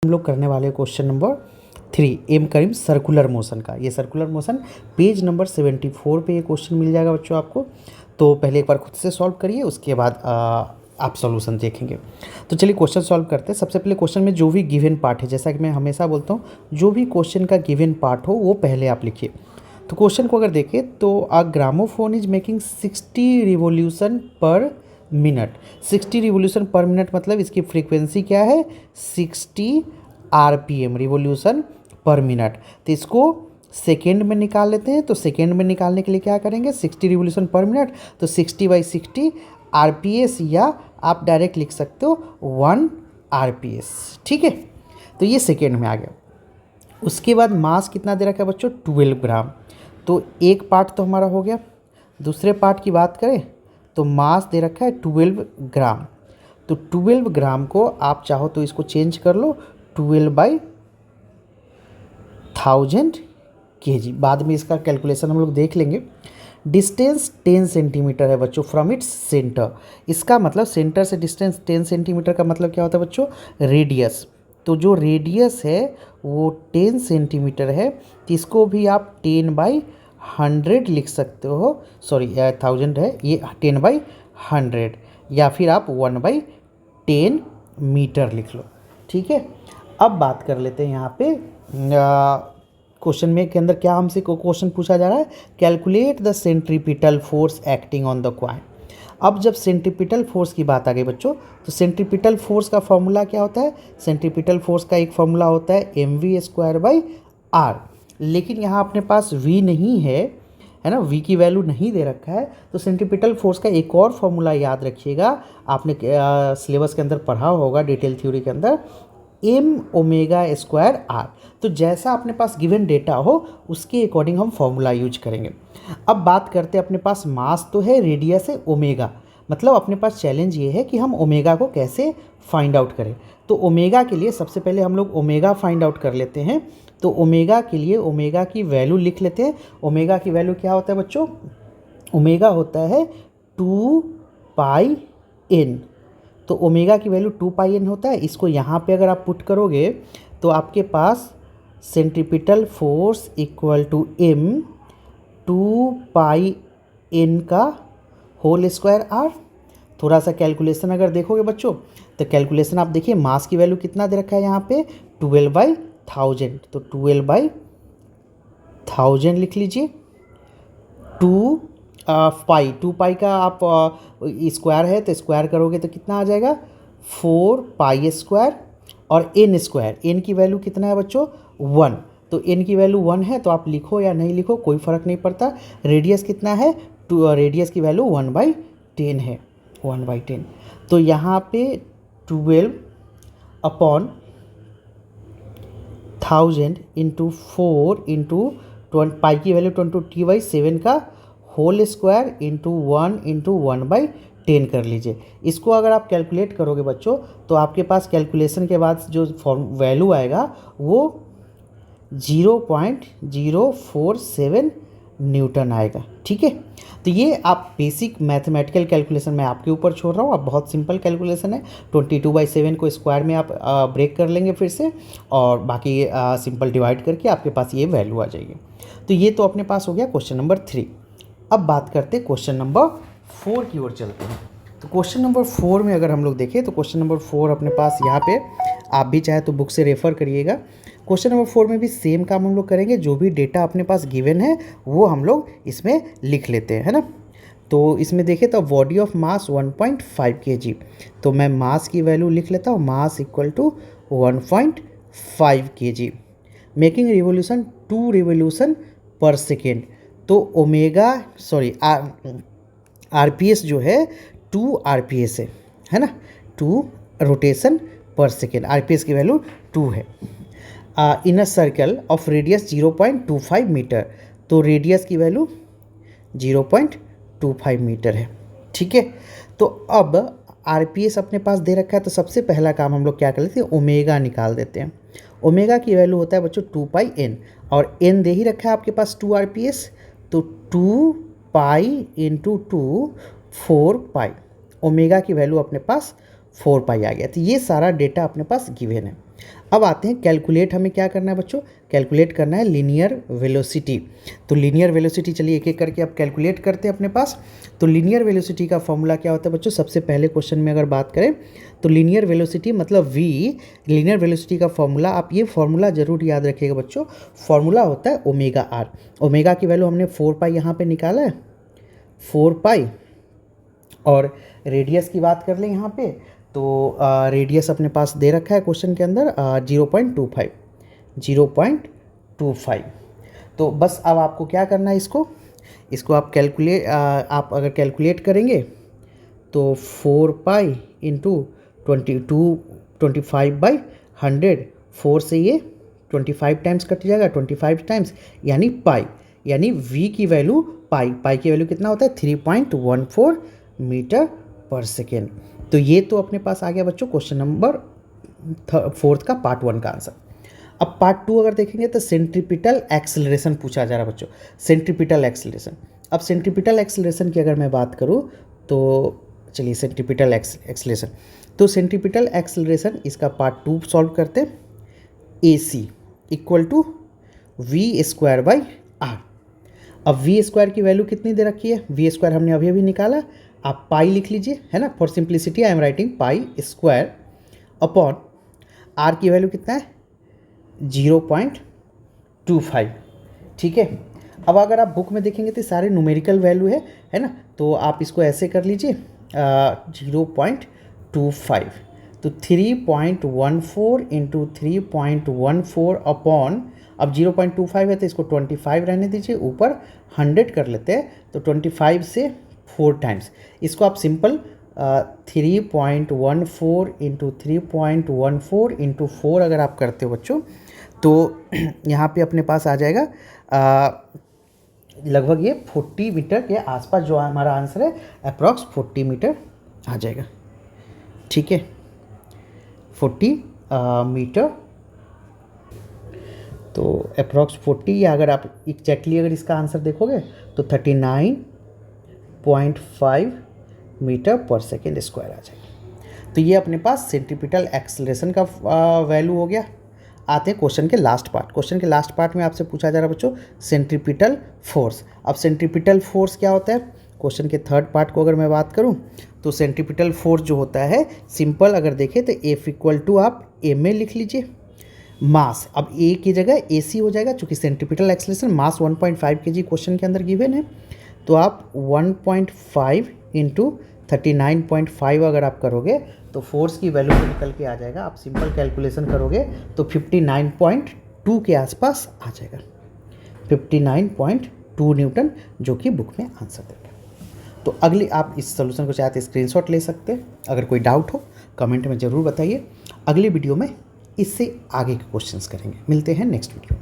हम लोग करने वाले क्वेश्चन नंबर 3 एम करीम सर्कुलर मोशन का। ये सर्कुलर मोशन पेज नंबर 74 पे ये क्वेश्चन मिल जाएगा बच्चों आपको। तो पहले एक बार खुद से सॉल्व करिए, उसके बाद आप सॉल्यूशन देखेंगे। तो चलिए क्वेश्चन सॉल्व करते हैं। सबसे पहले क्वेश्चन में जो भी गिवन पार्ट है, जैसा कि मैं हमेशा बोलता हूँ, जो भी क्वेश्चन का गिवन पार्ट हो वो पहले आप लिखिए। तो क्वेश्चन को अगर देखें तो a gramophone is making 60 revolution per minute. 60 revolution per minute मतलब इसकी फ्रीक्वेंसी क्या है, 60 आरपीएम, रिवोल्यूशन पर मिनट। तो इसको सेकेंड में निकाल लेते हैं। तो सेकेंड में निकालने के लिए क्या करेंगे, 60 रिवोल्यूशन पर मिनट, तो 60/60 आरपीएस, या आप डायरेक्ट लिख सकते हो 1 आरपीएस। ठीक है, तो ये सेकेंड में आ गया। उसके बाद मास कितना दे रखा है बच्चों, 12 ग्राम। तो एक पार्ट तो हमारा हो गया। दूसरे पार्ट की बात करें तो मास दे रखा है 12 ग्राम। तो 12 ग्राम को आप चाहो तो इसको चेंज कर लो 12/1000 kg। बाद में इसका कैलकुलेशन हम लोग देख लेंगे। डिस्टेंस 10 सेंटीमीटर है बच्चों फ्रॉम इट्स सेंटर। इसका मतलब सेंटर से डिस्टेंस 10 सेंटीमीटर का मतलब क्या होता है बच्चों, रेडियस। तो जो रेडियस है वो 10 सेंटीमीटर है, तो इसको भी आप 10/100 लिख सकते हो। सॉरी 1000 है, ये 10/100, या फिर आप 1/10 मीटर लिख लो। ठीक है, अब बात कर लेते हैं यहाँ पे क्वेश्चन में के अंदर क्या हमसे क्वेश्चन पूछा जा रहा है, calculate the centripetal force acting on the coin. अब जब सेंट्रीपिटल फोर्स की बात आ गई बच्चों, तो सेंट्रीपिटल फोर्स का फॉर्मूला क्या होता है, सेंट्रीपिटल फोर्स का एक फॉर्मूला होता है mv²/r। लेकिन यहाँ अपने पास v नहीं है ना, v की वैल्यू नहीं दे रखा है। तो सेंट्रीपिटल फोर्स का एक और फॉर्मूला याद रखिएगा, आपने सिलेबस के अंदर पढ़ा होगा डिटेल थ्योरी के अंदर, m⍵²r। तो जैसा अपने पास गिवन डेटा हो उसके अकॉर्डिंग हम फॉर्मूला यूज करेंगे। अब बात करते हैं, अपने पास मास तो है, रेडियस है ओमेगा, मतलब अपने पास चैलेंज ये है कि हम ओमेगा को कैसे फाइंड आउट करें। तो ओमेगा के लिए सबसे पहले हम लोग ओमेगा फाइंड आउट कर लेते हैं। तो ओमेगा के लिए ओमेगा की वैल्यू लिख लेते हैं। ओमेगा की वैल्यू क्या होता है बच्चों, ओमेगा होता है 2πn। तो ओमेगा की वैल्यू 2πn होता है। इसको यहाँ पे अगर आप पुट करोगे तो आपके पास centripetal force equal to m 2πn का होल स्क्वायर r। थोड़ा सा कैलकुलेशन अगर देखोगे बच्चों, तो कैलकुलेशन आप देखिए, मास की वैल्यू कितना दे रखा है यहाँ पे 12/1000। तो 12/1000 लिख लीजिए। 2π का आप स्क्वायर है तो स्क्वायर करोगे तो कितना आ जाएगा 4π², और n स्क्वायर, n की वैल्यू कितना है बच्चों 1। तो n की वैल्यू 1 है, तो आप लिखो या नहीं लिखो कोई फ़र्क नहीं पड़ता। रेडियस कितना है, रेडियस की वैल्यू 1/10 है, 1/10। तो यहाँ पे 12/1000 इंटू 4 इंटू पाई की वैल्यू 20t/7 का होल स्क्वायर इंटू 1 इंटू 1/10 कर लीजिए। इसको अगर आप कैलकुलेट करोगे बच्चों, तो आपके पास कैलकुलेशन के बाद जो वैल्यू आएगा वो 0.047 न्यूटन आएगा। ठीक है, तो ये आप बेसिक मैथमेटिकल कैलकुलेशन मैं आपके ऊपर छोड़ रहा हूँ। आप बहुत सिंपल कैलकुलेशन है, 22/7 को स्क्वायर में आप ब्रेक कर लेंगे फिर से, और बाकी सिंपल डिवाइड करके आपके पास ये वैल्यू आ जाएगी। तो ये तो अपने पास हो गया क्वेश्चन नंबर 3। अब बात करते हैं क्वेश्चन नंबर 4 की ओर चलते हैं। तो क्वेश्चन नंबर 4 में अगर हम लोग देखें तो क्वेश्चन नंबर 4 अपने पास यहाँ पे, आप भी चाहे तो बुक से रेफ़र करिएगा। क्वेश्चन नंबर 4 में भी सेम काम हम लोग करेंगे, जो भी डेटा अपने पास गिवन है वो हम लोग इसमें लिख लेते हैं, है ना। तो इसमें देखें तो बॉडी ऑफ मास 1.5 kg। तो मैं मास की वैल्यू लिख लेता हूँ, mass equal to 1.5 kg, making revolution 2 revolution per second. तो आरपीएस जो है 2 आरपीएस है ना, 2 रोटेशन पर सेकेंड, आरपीएस की वैल्यू 2 है। In a circle of radius 0.25 metre. तो रेडियस की वैल्यू 0.25 मीटर है। ठीक है, तो अब आरपीएस अपने पास दे रखा है, तो सबसे पहला काम हम लोग क्या कर लेते हैं, ओमेगा निकाल देते हैं। ओमेगा की वैल्यू होता है बच्चों 2πn, और n दे ही रखा है आपके पास 2 आरपीएस। तो 2π इंटू 2 4π, ओमेगा की वैल्यू अपने पास 4π आ गया। तो ये सारा डेटा अपने पास गिवन है। अब आते हैं कैलकुलेट, हमें क्या करना है बच्चों, कैलकुलेट करना है लीनियर वेलोसिटी। तो लीनियर वेलोसिटी चलिए एक एक करके अब कैलकुलेट करते हैं अपने पास। तो लीनियर वेलोसिटी का फॉर्मूला क्या होता है बच्चों, सबसे पहले क्वेश्चन में अगर बात करें तो लीनियर वेलोसिटी मतलब v, लीनियर वेलोसिटी का फॉर्मूला, आप ये फॉर्मूला जरूर याद रखिएगा बच्चों, फॉर्मूला होता है ओमेगा आर। ओमेगा की वैल्यू हमने 4 पाई यहाँ पे निकाला है, 4 पाई, और रेडियस की बात कर लें यहाँ पे तो रेडियस अपने पास दे रखा है क्वेश्चन के अंदर 0.25। तो बस अब आपको क्या करना है, इसको आप आप अगर कैलकुलेट करेंगे तो 4 पाई इंटू 25/100, 4 से ये 25 टाइम्स कट जाएगा, 25 टाइम्स यानी पाई, यानी v की वैल्यू पाई की वैल्यू कितना होता है 3.14 मीटर पर सेकेंड। तो ये तो अपने पास आ गया बच्चों क्वेश्चन नंबर 4 का पार्ट 1 का आंसर। अब पार्ट 2 अगर देखेंगे तो सेंट्रीपिटल एक्सेलरेशन पूछा जा रहा है बच्चों, सेंट्रीपिटल एक्सेलरेशन। अब सेंट्रीपिटल एक्सेलरेशन की अगर मैं बात करूँ तो चलिए सेंट्रीपिटल एक्सेलरेशन, तो सेंट्रीपिटल एक्सेलरेशन इसका पार्ट 2 सॉल्व करते हैं। AC equal to v² r। अब v² की वैल्यू कितनी दे रखी है, v² हमने अभी निकाला, आप पाई लिख लीजिए, है ना, for simplicity I am writing pi square upon r की वैल्यू कितना है 0.25, ठीक है। अब अगर आप बुक में देखेंगे तो सारे न्यूमेरिकल वैल्यू है ना, तो आप इसको ऐसे कर लीजिए 0.25, तो 3.14 इंटू 3.14 अपॉन, अब 0.25 है तो इसको 25 रहने दीजिए, ऊपर 100 कर लेते हैं, तो 25 से 4 टाइम्स, इसको आप सिंपल 3.14 इंटू 3.14 इंटू 4 अगर आप करते हो बच्चों तो यहाँ पे अपने पास आ जाएगा लगभग ये 40 मीटर के आसपास, जो हमारा आंसर है अप्रॉक्स 40 मीटर आ जाएगा, ठीक है, 40 मीटर। तो अप्रॉक्स 40, या अगर आप एग्जैक्टली अगर इसका आंसर देखोगे तो 39.5 मीटर पर सेकेंड स्क्वायर आ जाएगा। तो ये अपने पास सेंट्रीपिटल एक्सेलरेशन का वैल्यू हो गया। आते हैं क्वेश्चन के लास्ट पार्ट। क्वेश्चन के लास्ट पार्ट में आपसे पूछा जा रहा है बच्चों सेंट्रीपिटल फोर्स। अब सेंट्रीपिटल फोर्स क्या होता है, क्वेश्चन के थर्ड पार्ट को अगर मैं बात करूं तो सेंट्रीपिटल फोर्स जो होता है सिंपल अगर देखें तो F इक्वल टू आप ma लिख लीजिए, मास, अब A की जगह AC हो जाएगा, चूँकि centripetal acceleration mass 1.5 kg question के अंदर गिवन है, तो आप 1.5 इंटू 39.5 अगर आप करोगे तो फोर्स की वैल्यू निकल के आ जाएगा। आप सिंपल कैलकुलेशन करोगे तो 59.2 के आसपास आ जाएगा, 59.2 न्यूटन, जो कि बुक में आंसर देगा। तो अगली आप इस सोल्यूशन को चाहते स्क्रीनशॉट ले सकते हैं। अगर कोई डाउट हो कमेंट में ज़रूर बताइए। अगली वीडियो में इससे आगे के क्वेश्चंस करेंगे। मिलते हैं नेक्स्ट वीडियो में।